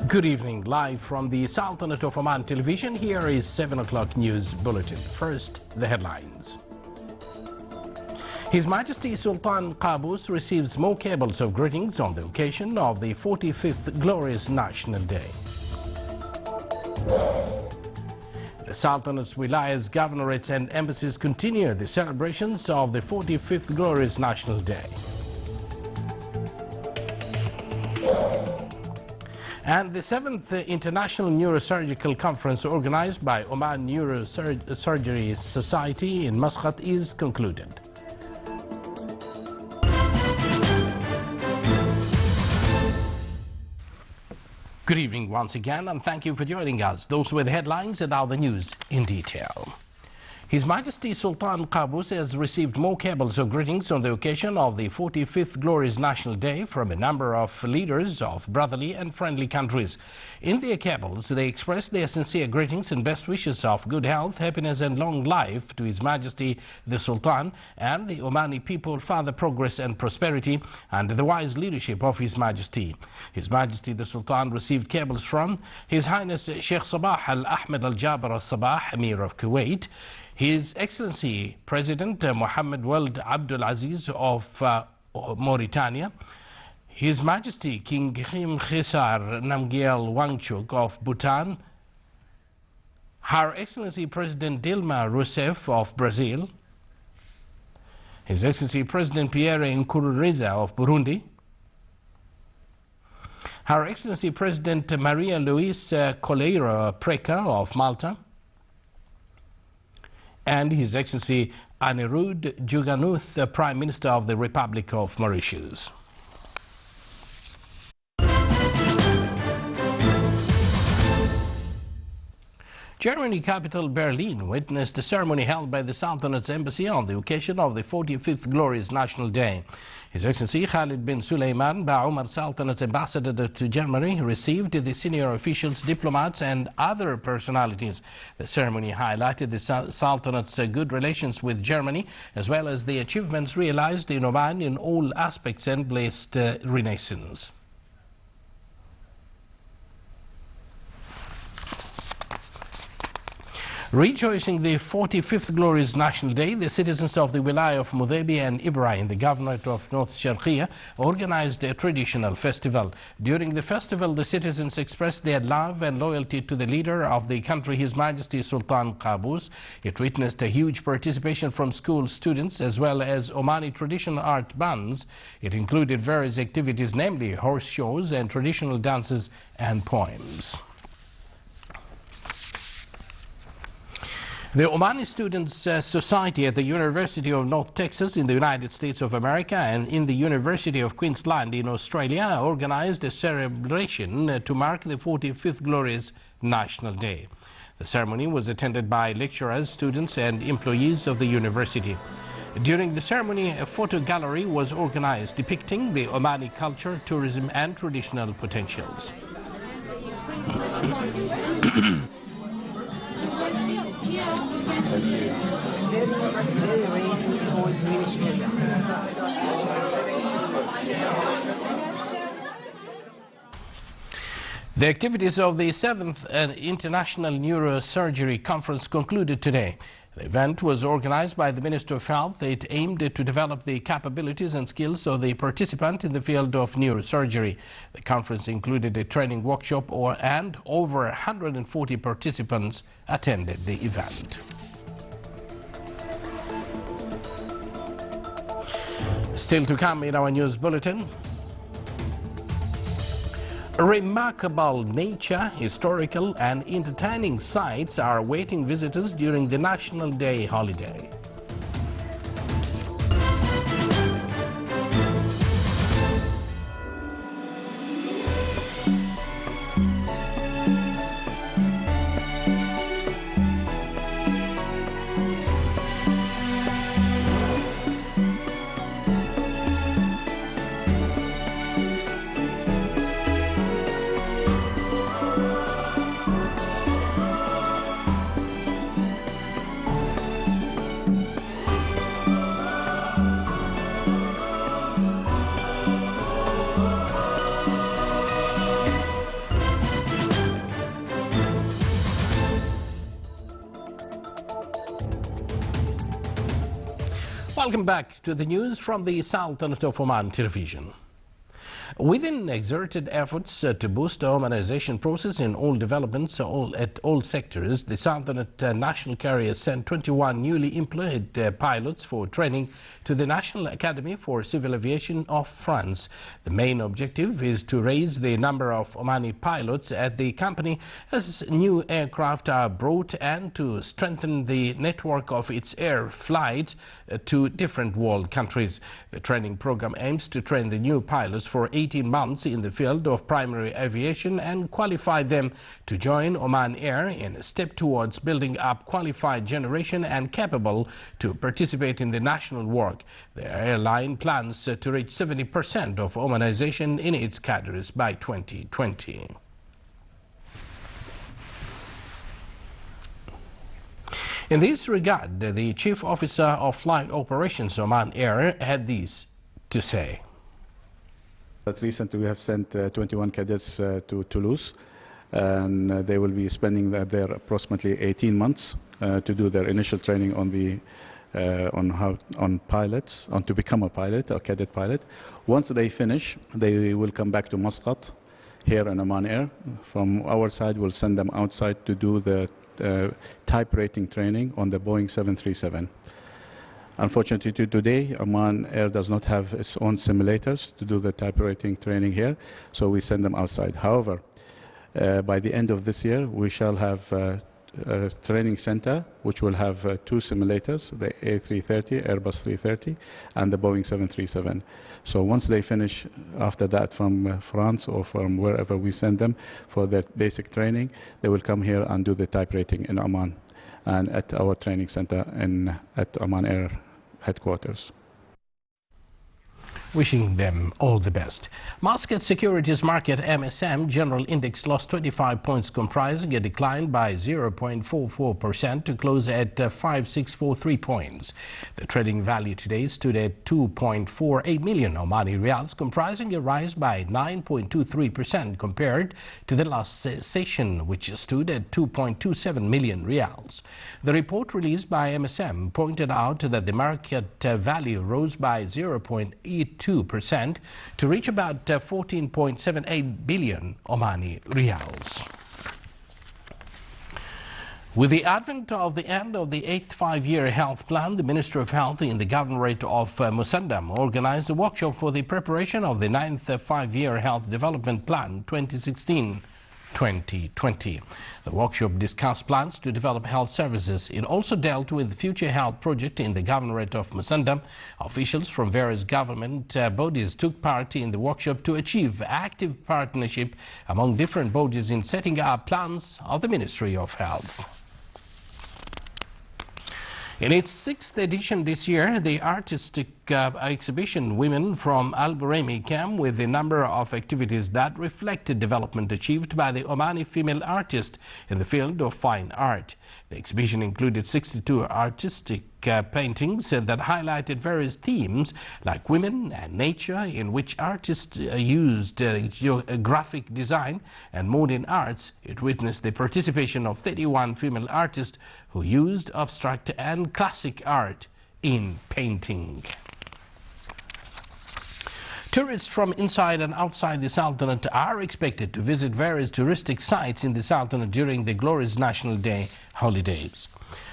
Good evening. Live from the Sultanate of Oman television, here is 7 o'clock news bulletin. First, the headlines. His Majesty Sultan Qaboos receives more cables of greetings on the occasion of the 45th Glorious National Day. The Sultanate's wilayas, governorates and embassies continue the celebrations of the 45th Glorious National Day. And the 7th International Neurosurgical Conference organized by Oman Neurosurgery Society in Muscat is concluded. Good evening once again, and thank you for joining us. Those were the headlines, and now the news in detail. His Majesty Sultan Qaboos has received more cables of greetings on the occasion of the 45th Glorious National Day from a number of leaders of brotherly and friendly countries. In their cables, they expressed their sincere greetings and best wishes of good health, happiness and long life to His Majesty the Sultan and the Omani people, further progress and prosperity under the wise leadership of His Majesty. His Majesty the Sultan received cables from His Highness Sheikh Sabah Al-Ahmed Al-Jaber Al-Sabah, Emir of Kuwait, His Excellency President Mohammed Wald Abdul Aziz of Mauritania, His Majesty King Khim Khesar Namgyel Wangchuk of Bhutan, Her Excellency President Dilma Rousseff of Brazil, His Excellency President Pierre Nkurunziza of Burundi, Her Excellency President Maria Luisa Coleiro Preca of Malta, and His Excellency Anirudh Juganuth, Prime Minister of the Republic of Mauritius. Germany capital Berlin witnessed a ceremony held by the Sultanate's embassy on the occasion of the 45th Glorious National Day. His Excellency Khalid bin Suleiman Ba Umar, Sultanate's ambassador to Germany, received the senior officials, diplomats and other personalities. The ceremony highlighted the Sultanate's good relations with Germany, as well as the achievements realized in Oman in all aspects and blessed renaissance. Rejoicing the 45th Glorious National Day, the citizens of the Wilaya of Mudhebi and Ibra in the Governorate of North Sharqiya organized a traditional festival. During the festival, the citizens expressed their love and loyalty to the leader of the country, His Majesty Sultan Qaboos. It witnessed a huge participation from school students as well as Omani traditional art bands. It included various activities, namely horse shows and traditional dances and poems. The Omani Students' Society at the University of North Texas in the United States of America and in the University of Queensland in Australia organized a celebration to mark the 45th Glorious National Day. The ceremony was attended by lecturers, students and employees of the university. During the ceremony, a photo gallery was organized depicting the Omani culture, tourism and traditional potentials. The activities of the 7th International Neurosurgery Conference concluded today. The event was organized by the Minister of Health. It aimed to develop the capabilities and skills of the participant in the field of neurosurgery. The conference included a training workshop and over 140 participants attended the event. Still to come in our news bulletin. Remarkable nature, historical and entertaining sights are awaiting visitors during the National Day holiday. Welcome back to the news from the Sultanate of Oman television. Within exerted efforts to boost the Omanization process in all developments at all sectors, the Sultanate National Carrier sent 21 newly employed pilots for training to the National Academy for Civil Aviation of France. The main objective is to raise the number of Omani pilots at the company as new aircraft are brought and to strengthen the network of its air flights to different world countries. The training program aims to train the new pilots for 18 months in the field of primary aviation and qualify them to join Oman Air in a step towards building up qualified generation and capable to participate in the national work. The airline plans to reach 70% of Omanization in its cadres by 2020. In this regard, the Chief Officer of Flight Operations Oman Air had this to say. Recently we have sent 21 cadets to Toulouse, and they will be spending there approximately 18 months to do their initial training on pilots, to become a pilot, a cadet pilot. Once they finish, they will come back to Muscat here in Oman Air. From our side, we'll send them outside to do the type rating training on the Boeing 737. Unfortunately, today, Oman Air does not have its own simulators to do the type rating training here, so we send them outside. However, by the end of this year, we shall have a training center which will have two simulators, the A330, Airbus 330, and the Boeing 737. So once they finish after that from France or from wherever we send them for their basic training, they will come here and do the type rating in Oman and at our training center at Oman Air headquarters. Wishing them all the best. Muscat Securities Market MSM General Index lost 25 points, comprising a decline by 0.44% to close at 5643 points. The trading value today stood at 2.48 million Omani Riyals, comprising a rise by 9.23% compared to the last session, which stood at 2.27 million Riyals. The report released by MSM pointed out that the market value rose by 0.82% to reach about 14.78 billion Omani Riyals. With the advent of the end of the 8th five-year health plan, the Ministry of Health in the Governorate of Musandam organized a workshop for the preparation of the 9th five-year health development plan 2016-2020. The workshop discussed plans to develop health services. It also dealt with the future health project in the Governorate of Musandam. Officials from various government bodies took part in the workshop to achieve active partnership among different bodies in setting up plans of the Ministry of Health. In its 6th edition this year, the artistic exhibition Women from Al Buraymi came with a number of activities that reflected development achieved by the Omani female artist in the field of fine art. The exhibition included 62 artistic paintings that highlighted various themes like women and nature, in which artists used graphic design and modern arts. It witnessed the participation of 31 female artists who used abstract and classic art in painting. Tourists from inside and outside the Sultanate are expected to visit various touristic sites in the Sultanate during the glorious National Day holidays.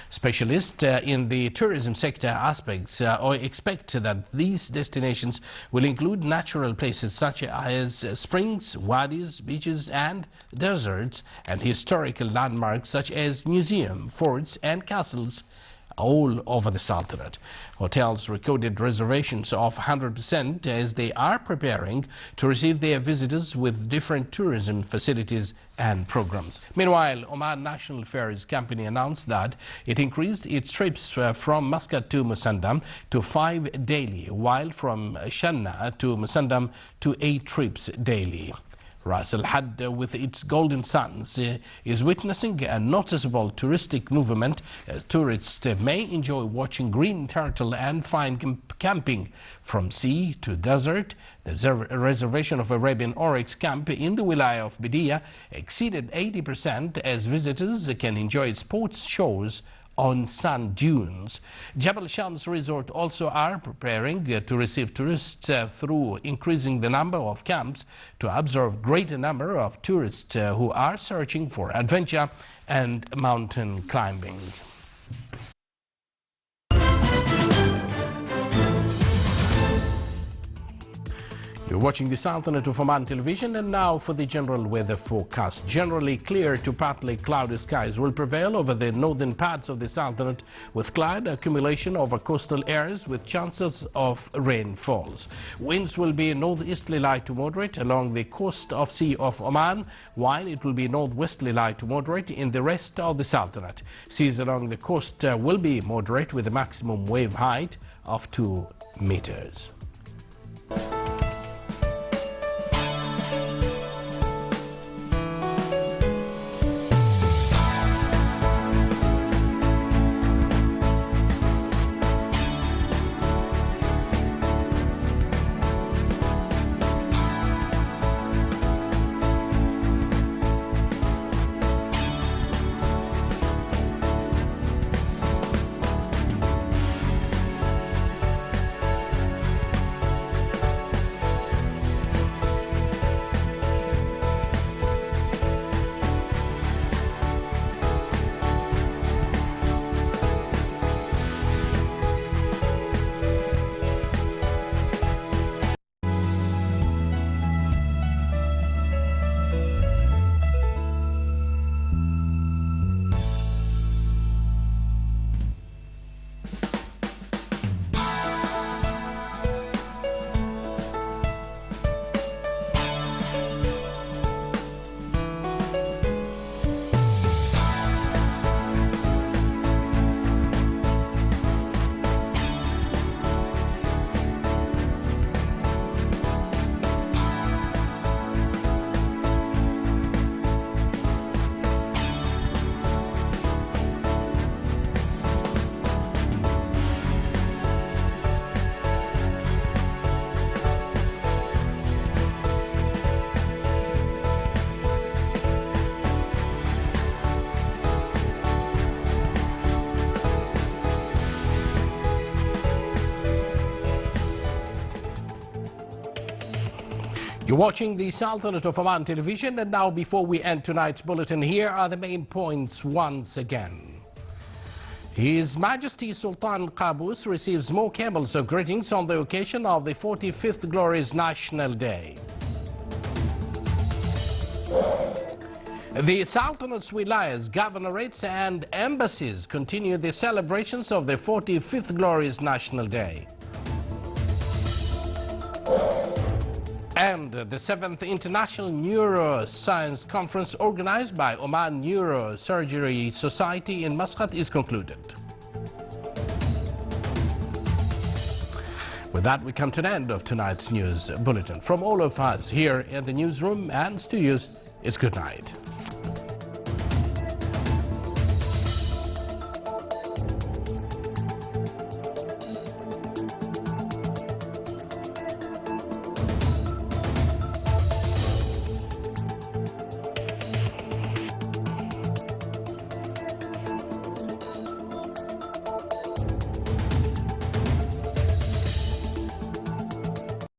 Specialists in the tourism sector aspects expect that these destinations will include natural places such as springs, wadis, beaches and deserts, and historical landmarks such as museums, forts and castles all over the Sultanate. Hotels recorded reservations of 100% as they are preparing to receive their visitors with different tourism facilities and programs. Meanwhile, Oman National Ferries Company announced that it increased its trips from Muscat to Musandam to 5 daily, while from Shanna to Musandam to 8 trips daily. Ras Al Had, with its golden sands, is witnessing a noticeable touristic movement as tourists may enjoy watching green turtle and fine camping from sea to desert. The reservation of Arabian Oryx camp in the Wilaya of Bidia exceeded 80% as visitors can enjoy sports shows on sand dunes. Jebel Shams Resort also are preparing to receive tourists through increasing the number of camps to absorb greater number of tourists who are searching for adventure and mountain climbing. You're watching the Sultanate of Oman television, and now for the general weather forecast. Generally clear to partly cloudy skies will prevail over the northern parts of the Sultanate, with cloud accumulation over coastal areas with chances of rainfalls. Winds will be northeasterly light to moderate along the coast of Sea of Oman, while it will be northwesterly light to moderate in the rest of the Sultanate. Seas along the coast will be moderate with a maximum wave height of 2 meters. You're watching the Sultanate of Oman television, and now before we end tonight's bulletin, here are the main points once again. His Majesty Sultan Qaboos receives more cables of greetings on the occasion of the 45th Glorious National Day. The Sultanate's wilayas, governorates and embassies continue the celebrations of the 45th Glorious National Day. And the 7th International Neuroscience Conference organized by Oman Neurosurgery Society in Muscat is concluded. With that, we come to the end of tonight's news bulletin. From all of us here in the newsroom and studios, it's good night.